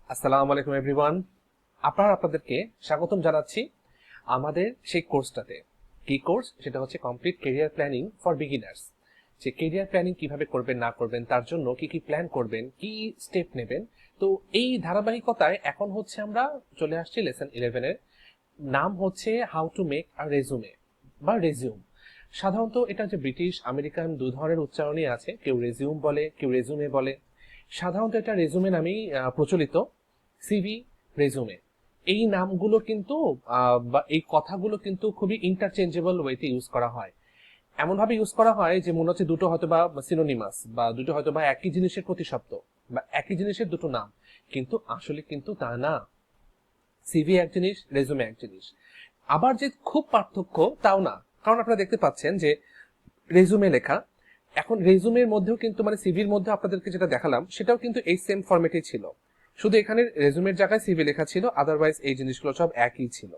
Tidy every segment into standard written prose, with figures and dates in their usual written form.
আসসালামু আলাইকুম এভরিওয়ান। আপনাদেরকে স্বাগতম জানাচ্ছি আমাদের সেই কোর্সটাতে। কি কোর্স? সেটা হচ্ছে complete career planning for beginners. যে ক্যারিয়ার প্ল্যানিং কিভাবে করবেন না করবেন, তার জন্য কি কি প্ল্যান করবেন, কি স্টেপ নেবেন। তো এই ধারাবাহিকতায় এখন হচ্ছে আমরা চলে আসছি লেসন 11 এর। নাম হচ্ছে how to make a resume বা রেজিউম। সাধারণত এটা যে ব্রিটিশ আমেরিকান দুই ধরনের উচ্চারণই আছে, কেউ রেজিউম বলে, কেউ রেজুমে বলে। সাধারণত এটা রেজুমে নামেই প্রচলিত। সিভি, রেজুমে, এই নামগুলো কিন্তু বা এই কথাগুলো কিন্তু খুবই ইন্টারচেঞ্জেবল ওয়েতে ইউজ করা হয়। এমন ভাবে ইউজ করা হয় যে মনে হচ্ছে দুটো হয়তো বা সিনোনিমাস, বা দুটো হয়তো বা একই জিনিসের প্রতিশব্দ, বা একই জিনিসের দুটো নাম। কিন্তু আসলে কিন্তু তা না। সিভি এক জিনিস, রেজুমে এক জিনিস। আবার যে খুব পার্থক্য তাও না, কারণ আপনারা দেখতে পাচ্ছেন যে রেজুমে লেখা, এখন রেজুমের মধ্যেও কিন্তু মানে সিভির মধ্যে আপনাদেরকে যেটা দেখালাম সেটাও কিন্তু এই সেম ফরম্যাটেই ছিল। শুধু এখানে রেজুমের জায়গায় সিভি লেখা ছিল, আদারওয়াইজ এই জিনিসগুলো সব একই ছিল।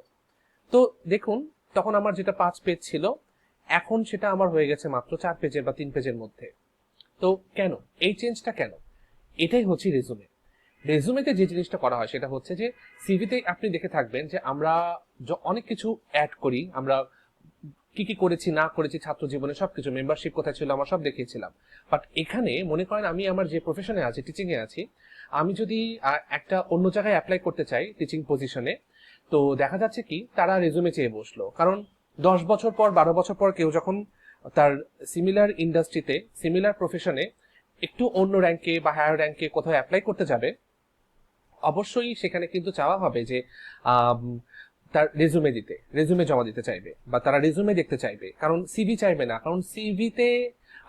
তো দেখুন, তখন আমার যেটা 5 পেজ ছিল, এখন সেটা আমার হয়ে গেছে মাত্র 4 পেজের বা 3 পেজের মধ্যে। তো কেন এই চেঞ্জটা কেন? এটাই হচ্ছে রেজুমে। রেজুমেতে যে জিনিসটা করা হয় সেটা হচ্ছে যে সিভিতে আপনি দেখে থাকবেন যে আমরা অনেক কিছু অ্যাড করি, আমরা কি কি করেছি না করেছি ছাত্র জীবনে সবকিছু, মেম্বারশিপ কোথায় ছিল আমার সব দেখিয়েছিলাম। বাট এখানে মনে করেন আমি আমার যে প্রফেশনে আছি, টিচিং এ আছি, আমি যদি একটা অন্য জায়গায় অ্যাপ্লাই করতে চাই টিচিং পজিশনে, তো দেখা যাচ্ছে কি তারা রেজুমে চেয়ে বসলো। কারণ 10 বছর পর 12 বছর পর কেউ যখন তার সিমিলার ইন্ডাস্ট্রিতে সিমিলার প্রফেশনে একটু অন্য র্যাঙ্কে বা হায়ার র্যাঙ্কে কোথাও অ্যাপ্লাই করতে যাবে, অবশ্যই সেখানে কিন্তু চাওয়া হবে যে তার রেজুমে জমা দিতে চাইবে, বা তারা রেজুমে দেখতে চাইবে, কারণ সিভি চাইবে না। কারণ সিভিতে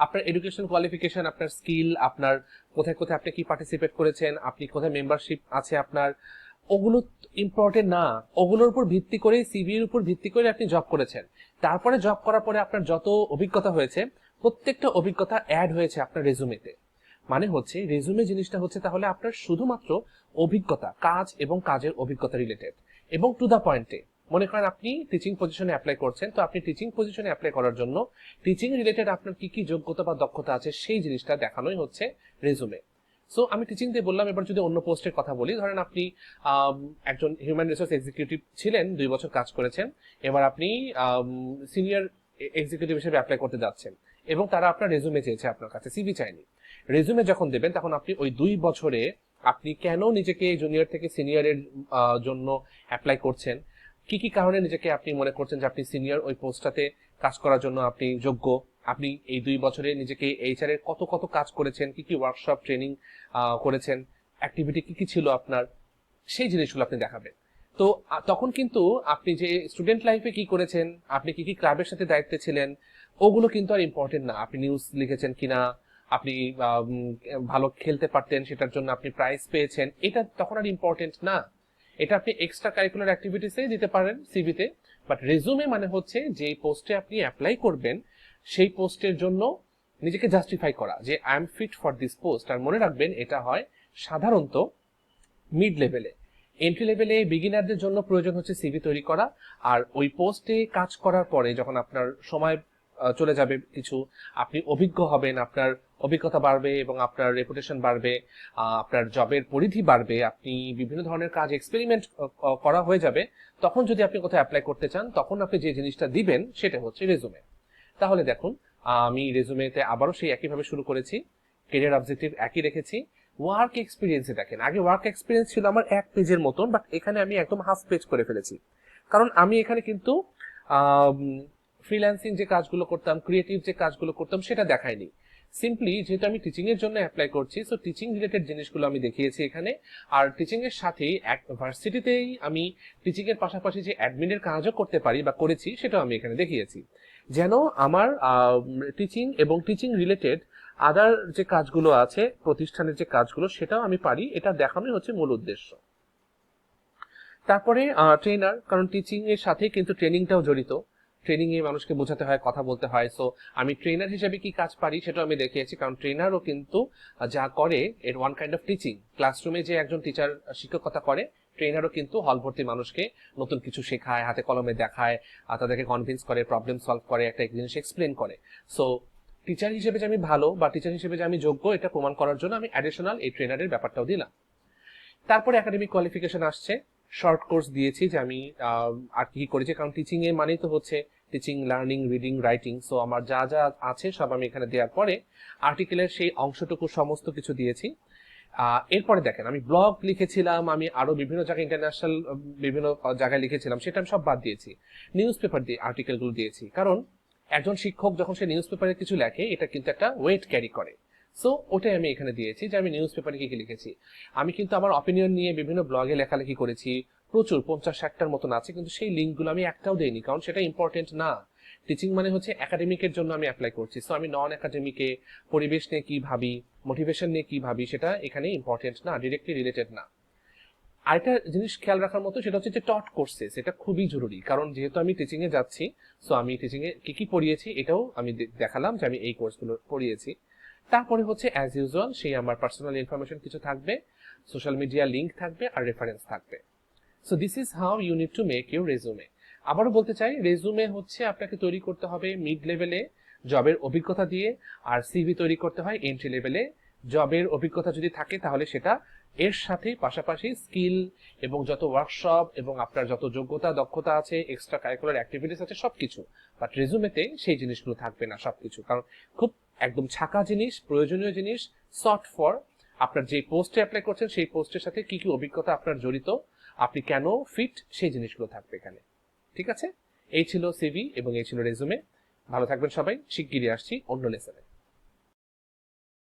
আপনার এডুকেশন কোয়ালিফিকেশন, আপনার স্কিল, আপনার কোথায় কোথায় আপনি কি পার্টিসিপেট করেছেন, আপনি কোথায় মেম্বারশিপ আছে আপনার, ওগুলো ইম্পর্টেন্ট না। ওগুলোর উপর ভিত্তি করে, সিভির উপর ভিত্তি করে আপনি জব করেছেন। তারপরে জব করার পরে আপনার যত অভিজ্ঞতা হয়েছে, প্রত্যেকটা অভিজ্ঞতা অ্যাড হয়েছে আপনার রেজুমেতে। মানে হচ্ছে রেজুমে জিনিসটা হচ্ছে তাহলে আপনার শুধুমাত্র অভিজ্ঞতা, কাজ এবং কাজের অভিজ্ঞতা রিলেটেড এবং টু দা পয়েন্টে। মনে করেন আপনি টিচিং পজিশনে অ্যাপ্লাই করছেন, তো আপনি টিচিং পজিশনে অ্যাপ্লাই করার জন্য টিচিং রিলেটেড আপনার কি কি যোগ্যতা বা দক্ষতা আছে সেই জিনিসটা দেখানোই হচ্ছে রেজুমে। সো আমি টিচিং দিয়ে বললাম, এবার যদি অন্য পোস্টের কথা বলি, ধরেন আপনি একজন হিউম্যান রিসোর্স এক্সিকিউটিভ ছিলেন, 2 বছর কাজ করেছেন, এবার আপনি সিনিয়র এক্সিকিউটিভ হিসেবে অ্যাপ্লাই করতে যাচ্ছেন, এবং তারা আপনার রেজুমে চেয়েছে আপনার কাছে, সিভি চাইনি। রেজুমে যখন দেবেন তখন আপনি ওই 2 বছরে আপনি কেন নিজেকে জুনিয়র থেকে সিনিয়রের জন্য অ্যাপ্লাই করছেন, কি কি কারণে নিজেকে আপনি মনে করছেন যে আপনি সিনিয়র ওই পোস্টটাতে কাজ করার জন্য আপনি যোগ্য, আপনি এই 2 বছরে নিজেকে এইচআর এর কত কত কাজ করেছেন, কি কি ওয়ার্কশপ ট্রেনিং করেছেন, অ্যাক্টিভিটি কি কি ছিল আপনার, সেই জিনিসগুলো আপনি দেখাবেন। তো তখন কিন্তু আপনি যে স্টুডেন্ট লাইফে কি করেছেন, আপনি কি কি ক্লাবের সাথে দায়িত্বে ছিলেন, ওগুলো কিন্তু আর ইম্পর্টেন্ট না। আপনি নিউজ লিখেছেন কিনা, আপনি ভালো খেলতে পারতেন, সেটার জন্য আপনি প্রাইজ পেয়েছেন, এটা তখন আর ইম্পর্টেন্ট না। এটা আপনি এক্সট্রা কারিকুলার অ্যাক্টিভিটিসে দিতে পারেন সিভিতে। বাট রেজুমে মানে হচ্ছে যে পোস্টে আপনি অ্যাপ্লাই করবেন, সেই পোস্টের জন্য নিজেকে জাস্টিফাই করা যে I am fit for this post. আর মনে রাখবেন, এটা হয় সাধারণত মিড লেভেলে। এন্ট্রি লেভেলে বিগিনারদের জন্য প্রয়োজন হচ্ছে সিভি তৈরি করা। আর ওই পোস্টে কাজ করার পরে যখন আপনার সময় চলে যাবে কিছু, আপনি অভিজ্ঞ হবেন, আপনার অভিজ্ঞতা বাড়বে এবং আপনার রেপুটেশন বাড়বে, আপনার জবের পরিধি বাড়বে, আপনি বিভিন্ন ধরনের কাজ এক্সপেরিমেন্ট করা হয়ে যাবে, তখন যদি আপনি কোথাও অ্যাপ্লাই করতে চান, তখন আপনি যে জিনিসটা দিবেন সেটা হচ্ছে রেজুমে। তাহলে দেখুন, আমি রেজুমেতে আবারও সেই একইভাবে শুরু করেছি, কেরিয়ার অবজেক্টিভ একই রেখেছি। ওয়ার্ক এক্সপিরিয়েন্সে দেখেন, আগে ওয়ার্ক এক্সপিরিয়েন্স ছিল আমার 1 পেজের মতন, বাট এখানে আমি একদম হাফ পেজ করে ফেলেছি। কারণ আমি এখানে কিন্তু ফ্রিল্যান্সিং যে কাজগুলো করতাম, ক্রিয়েটিভ যে কাজগুলো করতাম সেটা দেখাইনি। সিম্পলি যেহেতু আমি টিচিং এর জন্য অ্যাপ্লাই করছি, সো টিচিং রিলেটেড জিনিসগুলো আমি দেখিয়েছি এখানে। আর টিচিং এর সাথেই এক ভার্সিটিতেই আমি টিচিং এর পাশাপাশি যে অ্যাডমিনের কাজও করতে পারি বা করেছি, সেটাও আমি এখানে দেখিয়েছি, যেন আমার টিচিং এবং টিচিং রিলেটেড আদার যে কাজগুলো আছে, প্রতিষ্ঠানের যে কাজগুলো, সেটাও আমি পারি, এটা দেখানোই হচ্ছে মূল উদ্দেশ্য। তারপরে ট্রেনার, কারণ টিচিং এর সাথে কিন্তু ট্রেনিংটাও জড়িত। ট্রেনিং এ মানুষকে বোঝাতে হয়, কথা বলতে হয়। সো আমি ট্রেনার হিসেবে কি কাজ পারি সেটাও আমি দেখিয়েছি, কারণ ট্রেনারও কিন্তু যা করে এর ওয়ান কাইন্ড অফ টিচিং। ক্লাসরুমে যে একজন টিচার শিক্ষকতা করে, ট্রেনারও কিন্তু হল ভর্তি মানুষকে নতুন কিছু শেখায়, হাতে কলমে দেখায়, তাদেরকে কনভিন্স করে, প্রবলেম সলভ করে, একটা জিনিস এক্সপ্লেন করে। সো টিচার হিসেবে যে আমি ভালো বা টিচার হিসেবে যে আমি যোগ্য, এটা প্রমাণ করার জন্য আমি অ্যাডিশনাল এই ট্রেনারের ব্যাপারটাও দিলাম। তারপরে একাডেমিক কোয়ালিফিকেশন আসছে, শর্ট কোর্স দিয়েছি যে আমি আর কি করেছি, কারণ টিচিং এর মানেই তো হচ্ছে teaching, learning, reading, writing. So আমার যা যা আছে সব আমি এখানে দেওয়ার পরে আর্টিকেলের সেই অংশটুকু সমস্ত কিছু দিয়েছি। এরপরে দেখেন আমি ব্লগ লিখেছিলাম, আমি আরো বিভিন্ন জায়গায় ইন্টারন্যাশনাল বিভিন্ন জায়গায় লিখেছিলাম, সেটা আমি সব বাদ দিয়েছি। নিউজ পেপার দিয়ে আর্টিকেলগুলো দিয়েছি, কারণ একজন শিক্ষক যখন সে নিউজ পেপারে কিছু লেখে এটা কিন্তু একটা ওয়েট ক্যারি করে। সো ওটাই আমি এখানে দিয়েছি যে আমি নিউজ পেপারে কি কি লিখেছি। আমি কিন্তু আমার অপিনিয়ন নিয়ে বিভিন্ন ব্লগে লেখালেখি করেছি, প্রচুর 50-60টার মতন আছে, কিন্তু সেই লিঙ্কগুলো আমি একটাও দেইনি, কারণ সেটা ইম্পর্টেন্ট না। টিচিং মানে হচ্ছে একাডেমিকের জন্য আমি অ্যাপ্লাই করছি, সো আমি নন একাডেমিকে পরিবেশ নিয়ে কি ভাবি, মোটিভেশন নিয়ে কি ভাবি, সেটা এখানে ইম্পর্টেন্ট না, ডিরেক্টলি রিলেটেড না। আরেকটা জিনিস খেয়াল রাখার মতো সেটা হচ্ছে যে টট কোর্সেস, এটা খুবই জরুরি, কারণ যেহেতু আমি টিচিং এ যাচ্ছি, সো আমি টিচিং এ কি কি পড়িয়েছি এটাও আমি দেখালাম যে আমি এই কোর্সগুলো পড়িয়েছি। তারপরে হচ্ছে অ্যাজ ইউজুয়াল সেই আমার পার্সোনাল ইনফরমেশন কিছু থাকবে, সোশ্যাল মিডিয়া লিংক থাকবে, আর রেফারেন্স থাকবে। So this is how you need to make your resume. আবারও বলতে চাই, রেজুমে হচ্ছে আপনাকে তৈরি করতে হবে মিড লেভেলে জবের অভিজ্ঞতা দিয়ে, আর সিভি তৈরি করতে হয় এন্ট্রি লেভেলে। জবের অভিজ্ঞতা যদি থাকে তাহলে সেটা এর সাথে পাশাপাশি স্কিল এবং যত ওয়ার্কশপ এবং আপনার যত যোগ্যতা দক্ষতা আছে, এক্সট্রা কারিকুলার অ্যাক্টিভিটিস আছে সবকিছু। বাট রেজুমেতে সেই জিনিসগুলো থাকবে না সবকিছু, কারণ খুব একদম ছাকা জিনিস, প্রয়োজনীয় জিনিস, সর্ট ফর আপনার যে পোস্টে অ্যাপ্লাই করছেন সেই পোস্টের সাথে কি কি অভিজ্ঞতা আপনার জড়িত, আপনি কেন ফিট, সেই জিনিসগুলো থাকবে এখানে। ঠিক আছে, এই ছিল সিভি এবং এই ছিল রেজুমে। ভালো থাকবেন সবাই, শিগগিরই আসছি অন্য লেসনে।